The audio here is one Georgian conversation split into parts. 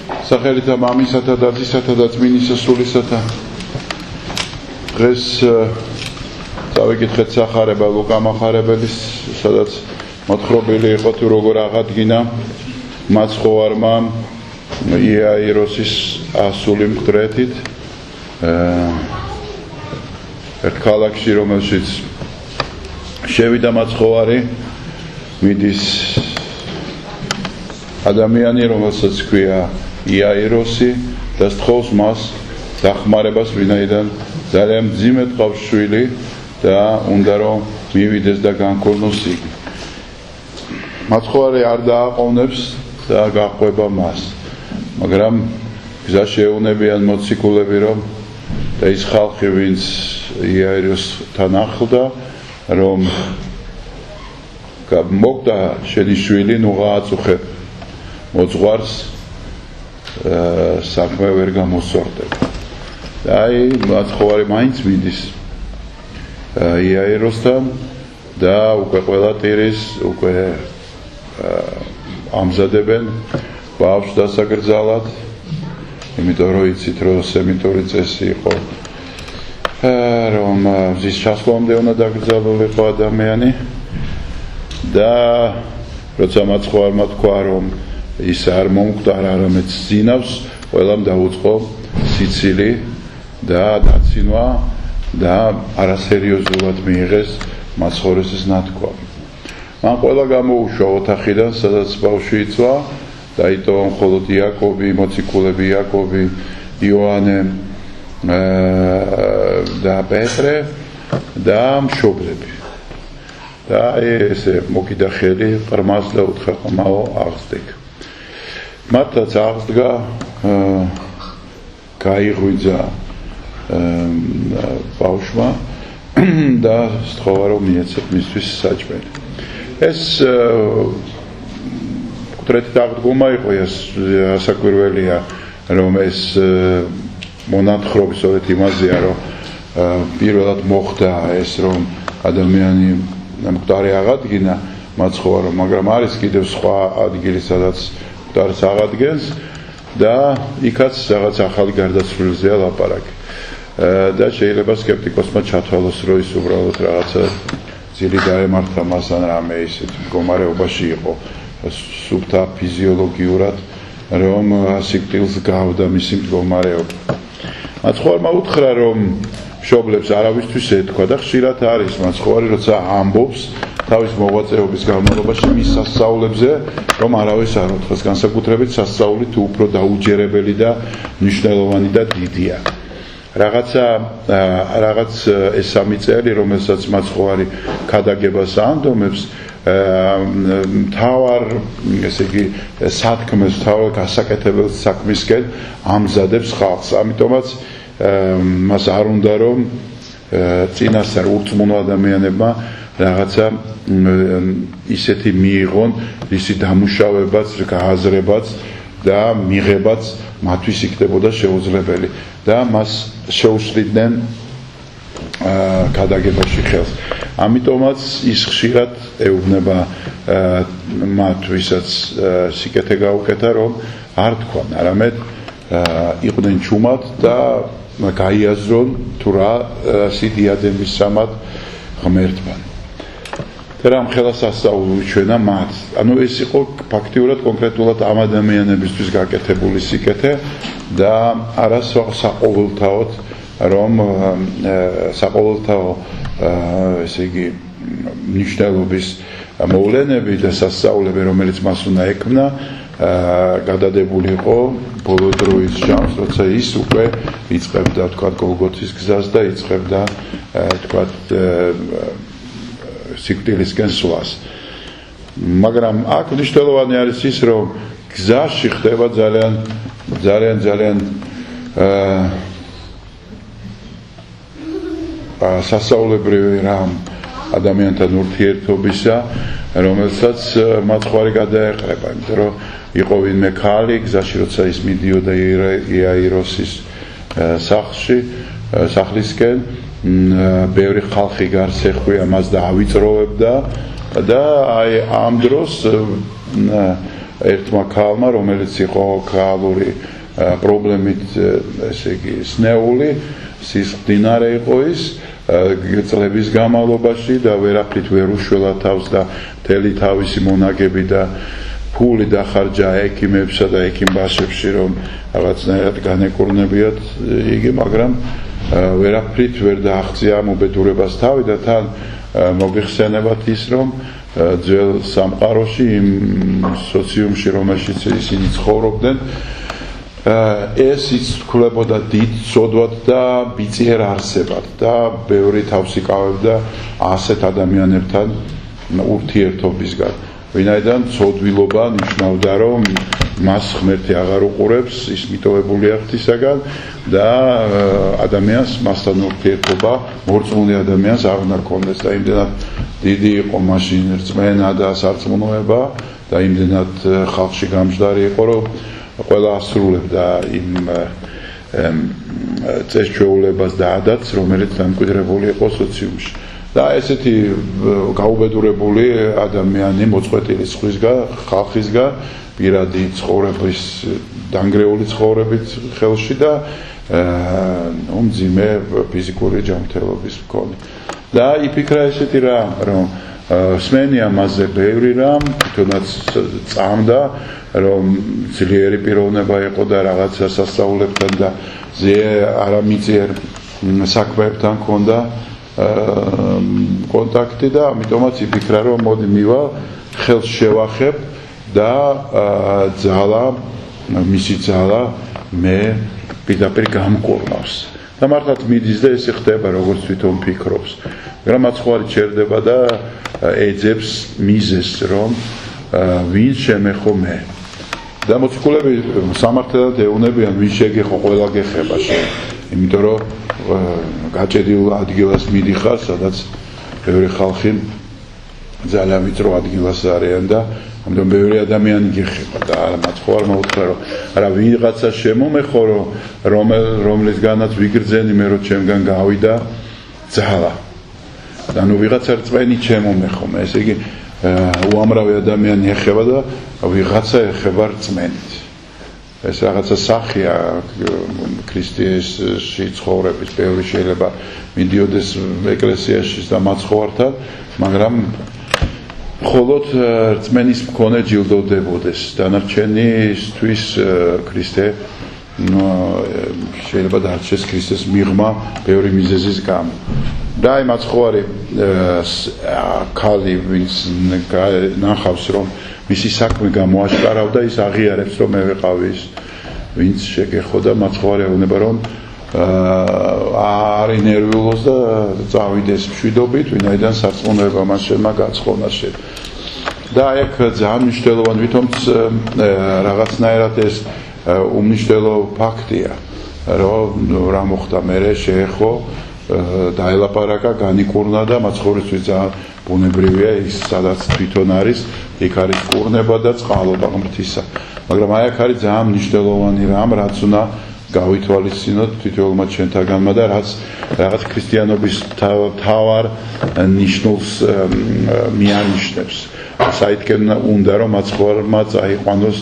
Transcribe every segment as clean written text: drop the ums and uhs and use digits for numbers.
სახელითა მამისათა და ძისათა და წმინდის სულისათა. დღეს წავიკითხეთ სახარება ლუკა მახარებელის, სადაც მოთხრობილი იყო თუ როგორ აღადგინა მაცხოვარმა იაიროსის ასული მკვდრეთით ერთ ქალაქში, რომელშიც შევიდა მაცხოვარი, მიდის ადამიანი, რომელსაც ჰქვია იაიროსი და სთხოვს მას დახმარებას, ვინაიდან ძალიან მძიმე ტყავს შვილი და უნდა რომ მივიდეს და განქორნოს იგი. მაცხოვარი არ დააყოვნებს და გაყვება მას, მაგრამ გზაში ეუნებიან მოციქულები, რომ და ის ხალხი, ვინც იაიროსთან ახლდა, რომ მოგდა შენი შვილი, ნუ გააწუხებ მოძღვარს, საქმე ვერ გამოსწორდება. და აი მაცხოვარი მაინც მიდის იაიროსთან და უკვე ყველა ტირის უკვე ამზადებენ ბავშვს დასაკრძალად, იმიტომ რომ იცით, რომ სემიტური წესი იყო, რომ მზის ჩასვლამდე უნდა დაკრძალულიყო ადამიანი და როცა მაცხოვარმა თქვა, რომ ის არ მომკვდარა, არამედ ზინავს, ყველამ დაუწყო სიცილი და დაცინვა და არასერიოზულად მიიღეს მაცხოვრისის ნათქვამი. მან ყველა გამოუშვა ოთახიდან, სადაც ბავშვი იცვა, დაიტოვა მხოლოდ იაკობი, მოციქულები იაკობი, იოანე და პეტრე და მშობლები. და ესე მოკიდა ხელი ყრმას და უთხრა, მაო აღზრდიქ. მათაც აღზდგა, გაიღვიძა ბავშვმა და სთხოვა, რომ მიეცეთ მისთვის საჭმელი. ეს მკვდრეთით აღდგომა იყო, ასაკვირველია, რომ ეს მონათხრობი სწორედ იმაზეა, რომ პირველად მოხდა ეს, რომ ადამიანი მკვდარი აღადგინა მაცხოვარმა, მაგრამ არის კიდევ სხვა ადგილი, სადაც მკვდარს აღადგენს და იქაც რაღაც ახალი გარდაცვლილზეა ლაპარაკი. და შეიძლება სკეპტიკოსმა ჩათვალოს, რომ ის უბრალოდ რაღაცა ძილი დაემართა მას ან რამე ისეთ მდგომარეობაში იყო სუფთა ფიზიოლოგიურად, რომ სიკვდილს გავდა მისი მდგომარეობა. მაცხოვარმა უთხრა, რომ მშობლებს არავისთვის ეთქვა და ხშირად არის მაცხოვარი, როცა ამბობს თავის მოღვაწეობის განმავლობაში მის სასწაულებზე, რომ არავის არ უთხრას, განსაკუთრებით სასწაული თუ უფრო დაუჯერებელი და მნიშვნელოვანი და დიდია. რაღაც ეს სამი წელი, რომელსაც მაცხოვარი ქადაგებას აანდომებს, მთავარ, ესე იგი, სათქმეს, მთავარ გასაკეთებელ საქმისკენ ამზადებს ხალხს. ამიტომაც მას არ უნდა, რომ წინასწარ ურწმუნო ადამიანებმა რაღაცა ისეთი მიიღონ, ისი დამუშავებაც, გააზრებაც და მიღებაც მათთვის იქნებოდა შეუძლებელი და მას შეუშლიდნენ ქადაგებაში ხელს. ამიტომაც ის ხშირად ეუბნება მათ, ვისაც სიკეთე გაუკეთა, რომ არ თქვან, არამედ იყვნენ ჩუმად და გაიაზრონ თუ რა სიდიადემის სამად ღმერთთან. და რამ ხელა სასწაული ჩვენა მათ. ანუ ეს იყო ფაქტიურად, კონკრეტულად ამ ადამიანებისთვის გაკეთებული სიკეთე და არა საყოველთაოდ, რომ საყოველთაო, ესე იგი, მნიშვნელობის მოვლენები და სასწაულები, რომელიც მას უნდა ექმნა, გადადებული იყო ბოლო დროის ჟამს, როცა ის უკვე იწყებდა, თქვათ, გოლგოთის გზას და იწყებდა, თქვათ, სიკვდილისკენ სვლას. მაგრამ აქ მნიშვნელოვანი არის ის, რომ გზაში ხდება ძალიან სასწაულებრივი რამ ადამიანთან ურთიერთობისა, რომელსაც მაცხოვარი გადაეყრება, იმიტომ რომ იყო ვინმე ქალი გზაში, როცა ის მიდიოდა იაიროსის სახლისკენ, ბევრი ხალხი გარს ეხვია მას და ავიწროვებდა და აი ამ დროს ერთმა ქალმა, რომელიც იყო ქალური პრობლემით, ესე იგი, სნეული, სისხლდინარე იყო ის, წლების განმავლობაში და ვერაფრით ვერ უშველა თავს და მთელი თავისი მონაგები და ფული დახარჯა ექიმებსა და ექიმბაშებში, რომ რაღაცნაირად განეკურნებიათ იგი, მაგრამ ვერაფრით ვერ დააღწია ამ უბედურებას თავი და თან მოგიხსენებათ ის, რომ ძველ სამყაროში, იმ სოციუმში, რომელშიც ისინი ცხოვრობდნენ, ეს იცვლებოდა დიდ ცოდვად და ბიწიერ არსებად და ბევრი თავს იკავებდა ასეთ ადამიანებთან ურთიერთობისგან. ვინაიდან ცოდვილობა ნიშნავდა, რომ მას ღმერთი აღარ უყურებს, ის მიტოვებულია ღვთისაგან და ადამიანს მასთან ურთიერთობა მორწმუნე ადამიანს არ უნდა ჰქონდეს და იმდენად დიდი იყო მაშინ რწმენა და სარწმუნოება და იმდენად ხალხში გამჯდარი იყო, რომ ყველა ასრულებდა იმ წესჩვეულებას და ადათს, რომელიც დამკვიდრებული იყო სოციუმში. და ესეთი გაუბედურებული ადამიანი მოწყვეტილი ხალხისგან, პირადი ცხოვრების, დანგრეული ცხოვრებით ხელში და მძიმე ფიზიკური ჯანმრთელობის მქონე. და იფიქრა ესეთი რამ, რომ სმენია მასზე ბევრი რამ, თვითონაც წამდა, რომ ძლიერი პიროვნება იყო და რაღაცა სასწაულებთან და არამიწიერ საქმეებთან ჰქონდა კონტაქტი და ამიტომაც იფიქრა, რომ მოდი მივალ, ხელს შევახებ და მისი ძალა მე პირდაპირ გამკურნავს. და მართლაც მიდის და ესე ხდება, როგორც თვითონ ფიქრობს. მაგრამ მაცხვარი ჩერდება და ეძებს მიზეს, რომ ვინ შემეხო მე. და მოციქულები სამართლად ეუბნებიან, ვინ შეგეხო, ყველა გეხება შენ. იმიტომ რომ გაჭედილ ადგილას მიდიხარ, სადაც ბევრი ხალხი ძალიან ვიწრო ადგილას არიან და ამიტომ ბევრი ადამიანი გეხება და მაცხოვარ მოუთხრა, რომ არა ვიღაცა შემომეხო, რომლისგანაც ვიგრძენი მე, რომ ჩემგან გავიდა ძალა. და ნუ ვიღაცა რწმენი შემომეხო მე, ესე იგი უამრავი ადამიანი ეხება და ვიღაცა ეხება რწმენით. ეს რაღაცა სახია ქრისტიანში ცხოვრების, ბევრი შეიძლება მიდიოდეს ეკლესიაში და მაცხოვართან, მაგრამ მხოლოდ რწმენის მქონე ჯილდოვდებოდეს. დანარჩენისთვის ქრისტე შეიძლება დარჩეს ქრისტეს მიღმა ბევრი მიზეზის გამო. და აი მაცხოვარი ქალი, ვინც ნახავს, რომ მისი საქმე გამოაშკარავდა, ის აღიარებს, რომ მე ვიყავი ის, ვინც შეგეხო და მაცხოვარი ეუბნება, რომ არ ინერვიულოს და წავიდეს მშვიდობით, ვინაიდან სარწმუნოება მას შემა გაცხონა შენ. და აი აქ ძალიან მნიშვნელოვანი, ვითომც რაღაცნაირად ეს უმნიშვნელო ფაქტია, რომ რა მოხდა მერე შეეხო, დაელაპარაკა, განიკურნა და მაცხოვრისთვის ძალიან ბუნებრივია ის, სადაც თვითონ არის, იქ არის კურნება და წყალობა ღმრთისა. მაგრამ აი აქ არის ძალიან მნიშვნელოვანი რამ, რაც უნდა გავითვალისწინოთ თითოეულმა ჩვენთაგანმა და რაც რაღაც ქრისტიანობის მთავარ ნიშნულს მიანიშნებს. საითკენ უნდა რომ მაცხოვრებმა წაიყვანოს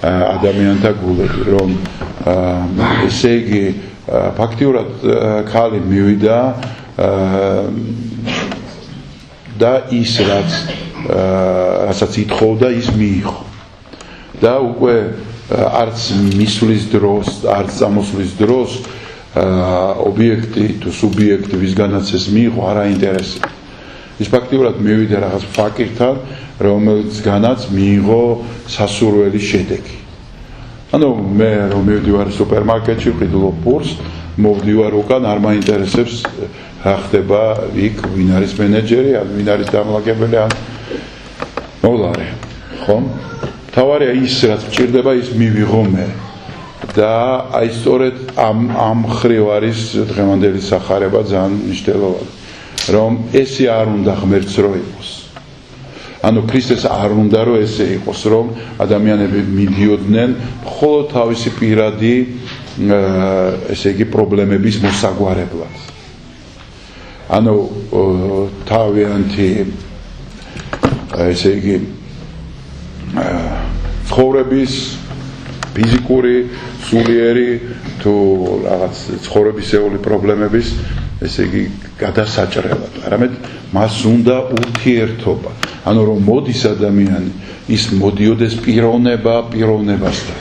ადამიანთა გულები, რომ ესე იგი ფაქტიურად ქალი მივიდა და ის რასაც ითხოვდა, ის მიიღო. და უკვე არც მისვლის დროს, არც წამოსვლის დროს ობიექტი თუ სუბიექტი, ვისგანაც ეს მიიღო, არ აინტერესებს. ის ფაქტიურად მივიდა რაღაც ფაქტთან, რომელიცგანაც მიიღო სასურველი შედეგი. ანუ მე რომ მივდივარ სუპერმარკეტში, ვყიდულობ პურს, მოვდივარ უკან, არ მაინტერესებს რა ხდება იქ, ვინ არის მენეჯერი, ან ვინ არის დამლაგებელი, ან მოლარე. ხომ? თავარია ის, რაც მჭირდება, ის მივიღო მე. და აი სწორედ ამ ხრივ არის დღევანდელი სახარება ძალიან მნიშვნელოვანი, რომ ესე არ უნდა ღმერთს რო იყოს. ანუ ქრისტეს არ უნდა რომ ესე იყოს, რომ ადამიანები მიდიოდნენ მხოლოდ თავისი პირადი ესე იგი პრობლემების მოსაგვარებლად. ანუ თავიანთი ესე იგი ცხოვრების ფიზიკური, სულიერი თუ რაღაც ცხოვრებისეული პრობლემების ესე იგი გადასაჭრელად, არამედ მას უნდა ურთიერთობა. ანუ რომ მოდის ადამიანი, ის მოდიოდეს პიროვნებასთან.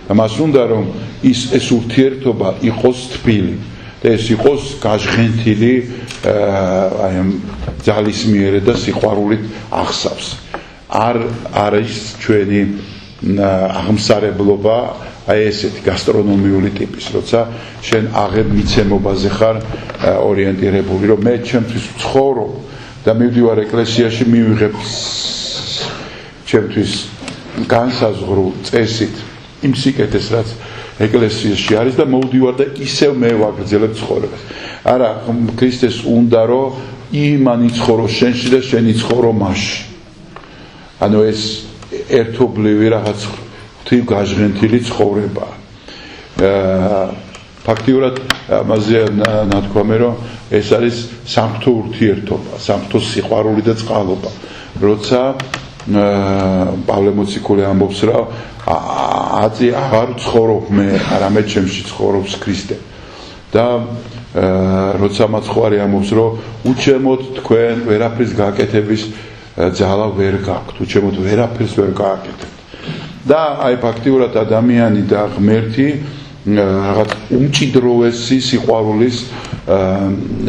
და მას უნდა რომ ეს ურთიერთობა იყოს თბილი და ეს იყოს გაჟღენთილი აი ამ ძალისმიერი და სიყვარულით აღსავს. არ არის ჩვენი აღმსარებლობა აი ესეთი გასტრონომიული ტიპის, როცა შენ აღებ მიცემობაზე ხარ ორიენტირებული, რომ მე ჩემთვის ვცხოვრო და მივდივარ ეკლესიაში მივიღებ ჩემთვის განსაზღვრულ წესით იმ სიკეთეს, რაც ეკლესიაში არის და მოვდივარ და ისევ მე ვაგრძელებ ცხოვრებას. არა, ქრისტეს უნდა რომ იმან იცხოვრო შენში და შენ იცხოვრო მასში. ანუ ეს ერთობლივი რაღაც ღვთივ გაჟღენთილი ცხოვრებაა. ფაქტიურად ამაზე ნათქვამი რომ ეს არის სამღვთო ურთიერთობა, სამღვთო სიყვარული და წყალობა. როცა პავლე მოციქული ამბობს რომ აწი აღარ ცხოვრობ მე, არამედ ჩემში ცხოვრობს ქრისტე. და როცა მაცხვარი ამბობს რომ უჩემოთ თქვენ ვერაფრის გაკეთების ძალა ვერ გაქვთ, უჩემოთ ვერაფერს ვერ გააკეთებთ. და აი ფაქტიურად ადამიანი და ღმერთი რაღაც უმჭიდროვესი სიყვარულის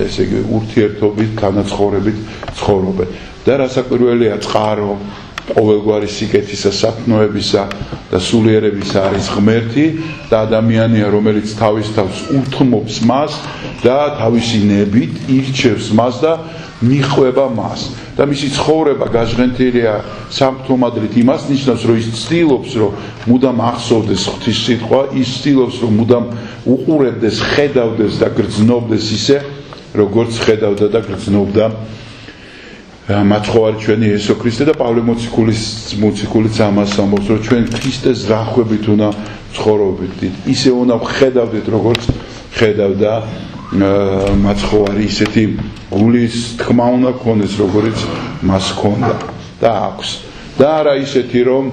ესე იგი ურთიერთობით, განაცხოვრებით ცხოვრობენ. და რასაკვირველია, წყარო ყოველგვარი სიკეთისა, სათნოებისა და სულიერებისა არის ღმერთი და ადამიანია, რომელიც თავის თავს უთმობს მას და თავისი ნებით ირჩევს მას და მიხვება მას. და მისი ცხოვრება გაჟღენთილია სამღვთომადლით იმას ნიშნავს, რომ ის ცდილობს, რომ მუდამ ახსოვდეს ღვთის სიტყვა, ის ცდილობს, რომ მუდამ უყურებდეს, ხედავდეს და გრძნობდეს ისე, როგორც ხედავდა და გრძნობდა მაცხოვარი ჩვენი იესო ქრისტე და პავლე მოციქულიც ამას ამბობს, რომ ჩვენ ქრისტეს ზრახვებით უნდა ცხოვრობდით, ისე უნდა ხედავდეთ, როგორც ხედავდა მაცხოვარი, ისეთი გულის თქმა უნდა გქონდეს, როგორც მას ჰქონდა და აქვს. და არა ისეთი, რომ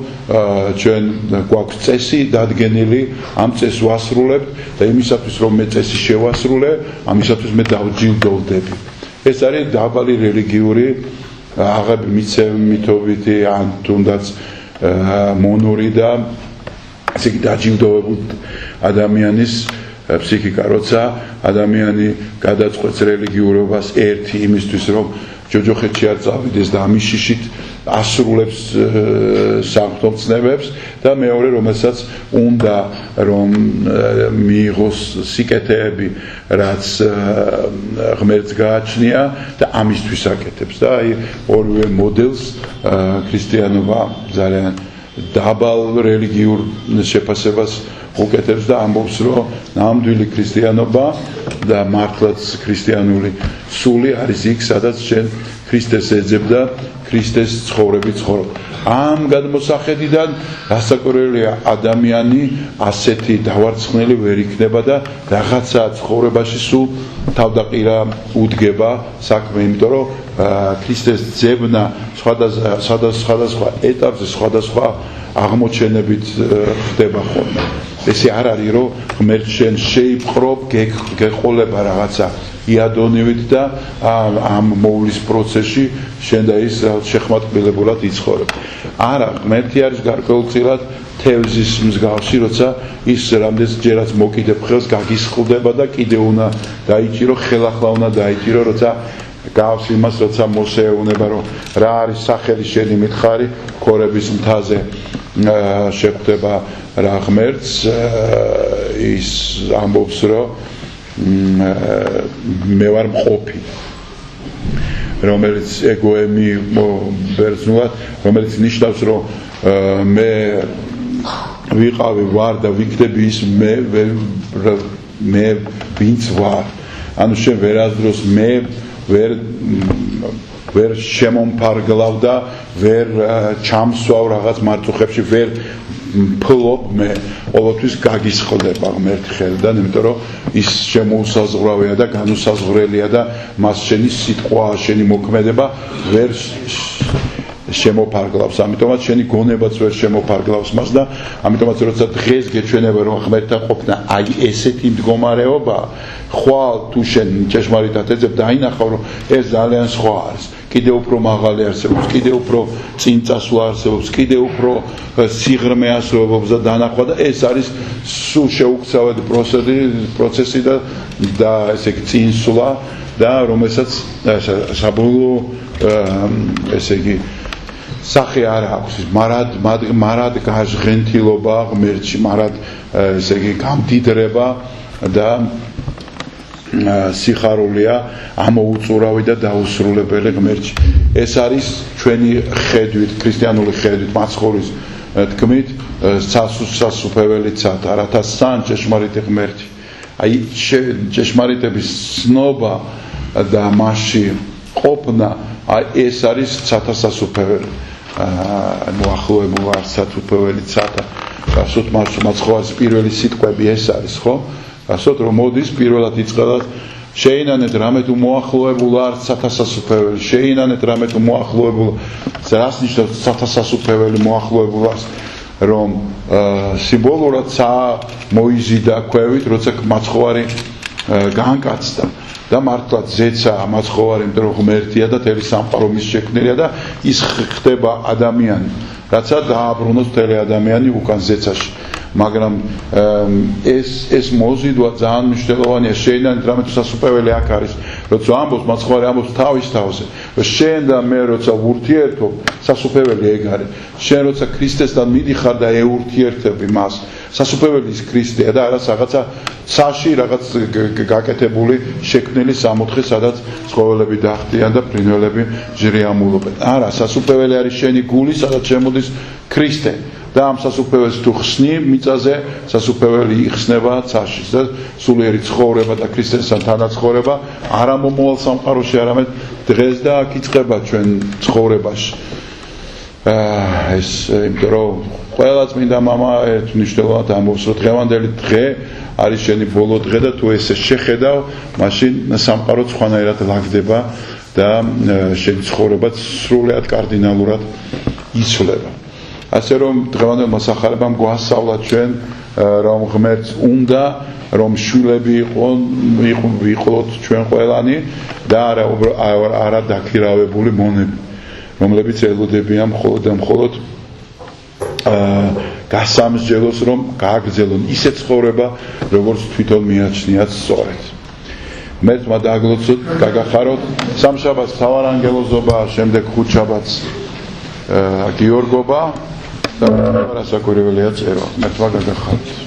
ჩვენ გვაქვს წესი დადგენილი, ამ წესს ვასრულებთ და იმისათვის, რომ მე წესი შევასრულე, ამისათვის მე დავჯილდოვდები. ეს არის დაბალი რელიგიური აღები მითოვითი ან თუნდაც მონური და ესე იგი დაჯილდოვებული ადამიანის ფსიქიკა, როცა ადამიანი გადაწყვეტს რელიგიურობას ერთი იმისთვის, რომ ჯოჯოხეთში არ წავიდეს და ამის შიშით ასრულებს სამღვთო ცნებებს და მეორე, რომელსაც უნდა რომ მიიღოს სიკეთეები, რაც ღმერთს გააჩნია და ამისთვის აკეთებს. და აი ორივე მოდელს ქრისტიანობა ძალიან დაბალ რელიგიურ შეფასებას უკეთებს და ამბობს, რომ ნამდვილი ქრისტიანობა და მართლაც ქრისტიანული სული არის იქ, სადაც შენ ქრისტეს ეძებ და ქრისტეს ცხოვრებით ცხოვრობ. ამ გადმოსახედიდან რასაკვირველია, ადამიანი ასეთი დავარცხნელი ვერ იქნება და რაღაცა ცხოვრებაში სულ თავდაყირა უდგება საქმე, იმიტომ რომ ქრისტეს ძებნა სხვადასხვა ეტაპზე, სხვადასხვა აღმოჩენებით ხდება ხოლმე. ესე არ არის, რომ ღმერთს შენ შეიპყრობ, გეყოლება რაღაცა იადონივით და ამ მოვლის პროცესში შენ და ის შეხმატკილებულად იცხოვრებ. არა, ღმერთი არის გარკვეულწილად თევზის მსგავსი, როცა ის რამდენჯერაც მოკიდებ ხელს, გაგისხლდება და კიდე უნდა დაიჭირო, ხელახლა უნდა დაიჭირო, როცა გავს იმას, როცა მოსე ეუბნება, რომ რა არის სახელი შენი მითხარი, ქორების მთაზე შეხვდება რა ღმერთს, ის ამბობს, რომ მე ვარ მყოფი, რომელიც ეგოემი ბერძნულად, რომელიც ნიშნავს, რომ მე ვიყავი, ვარ და ვიქნები ის მე ვინც ვარ. ანუ შენ ვერასდროს მე ვერ შემომფარგლავ და ვერ ჩამსვავ რაღაც მარწუხებში, ვერ მფლობ მე, ყოველთვის გაგისხლდება ღმერთი ხელიდან, იმიტომ რომ ის შემოუსაზღვრავია და განუსაზღვრელია და მას შენი სიტყვა, შენი მოქმედება ვერ შემოფარგლავს, ამიტომაც შენი გონებაც ვერ შემოფარგლავს მას და ამიტომაც როცა დღეს გეჩვენება რომ ღმერთთან ყოფნა აი ესეთი მდგომარეობა, ხვალ თუ შენ ჭეშმარიტად ეძებ დაინახავ რომ ეს ძალიან სხვა არის. კიდევ უფრო მაღალი არსებობს, კიდევ უფრო წინ წასვლა არსებობს, კიდევ უფრო სიღრმე არსებობს და დანახვა და ეს არის სულ შეუქცევადი პროცესი და ესე იგი წინსვლა და რომელსაც საბოლოო ესე იგი სახე არ აქვს, მარად გაჟღენთილობა ღმერთში, მარად ესე იგი გამდიდრება და სიხარულია ამოუწურავი და დაუსრულებელი ღმერთში. ეს არის ჩვენი ხედვით, ქრისტიანული ხედვით, მაცხოვრის თქმით, სასუფეველი ცათა, რათა სან ჭეშმარიტი ღმერთი. აი ჭეშმარიტების ცნობა და მასში ყოფნა, აი ეს არის ცათა სასუფეველი. მოახლოებული არ სასუფეველი ცათა. გასოთ მაცხოვრის პირველი სიტყვები ეს არის, ხო? გასოთ რომ მოდის პირველად იწყება შეინანეთ რამე თუ მოახლოებულ არ სათასასუფეველი, შეინანეთ რამე თუ მოახლოებულ, რას ნიშნავს სათასასუფეველი მოახლოებულას, რომ სიმბოლურად მოიზიდა ქვევით, როცა მაცხოვარი გაანკაცდა და მართლაც ზეცა მაცხოვარი, იმიტომ რომ ღმერთია და თელი სამყარო მის შექმნილია და ის ხდება ადამიანი, რაცა დააბრუნოს მთელი ადამიანი უკან ზეცაში. მაგრამ ეს მოზიდვა ძალიან მნიშვნელოვანია. შეინანეთ რამე თუ სასუფეველი აქ არის, როცა ამბობს მაცხოვარი ამბობს თავის თავზე, შენ და მე როცა ვურთიერთობ, სასუფეველი ეგ არის. შენ როცა ქრისტესთან მიდიხარ და ეურთიერთები მას, სასუფეველი ის ქრისტეა და არა რაღაცა ცაში რაღაც გაკეთებული შექმნილი სამოთხე, სადაც ცხოველები დახვდიან და ფრინველები ჟრიამულობენ. არა, სასუფეველი არის შენი გული, სადაც შემოდის ქრისტე. და ამ სასუფეველს თუ ხსნი მიწაზე, სასუფეველი იხსნება ცაში და სულიერი ცხოვრება და ქრისტესთან თანაცხოვრება არა მომავალ სამყაროში, არამედ დღეს და აქ იწყება ჩვენ ცხოვრებაში. ეს იმიტომ რომ ყველა წმინდა მამა ერთ მნიშვნელოვნად ამბობს, რომ დღევანდელი დღე არის შენი ბოლო დღე და თუ ესე შეხედავ, მაშინ სამყარო სხვანაირად ლაგდება და შენი ცხოვრება სრულიად კარდინალურად იცვლება. ასე რომ დღევანდელმა სახარებამ გვასწავლა ჩვენ რომ ღმერთს უნდა რომ შვილები ვიყოთ ჩვენ ყველანი და არა დაქირავებული მონები, რომლებიც ელოდებიან მხოლოდ და მხოლოდ გასამსჯელოს, რომ გააგრძელონ ისე ცხოვრება, როგორც თვითონ მიაჩნიათ სწორედ. ღმერთმა დააგლოცოთ, გაგახაროთ, სამშაბათს მთავარანგელოზობა, შემდეგ ხუთშაბათს გიორგობა და რასაკვირველია წერვა. ღმერთმა გაგახაროთ.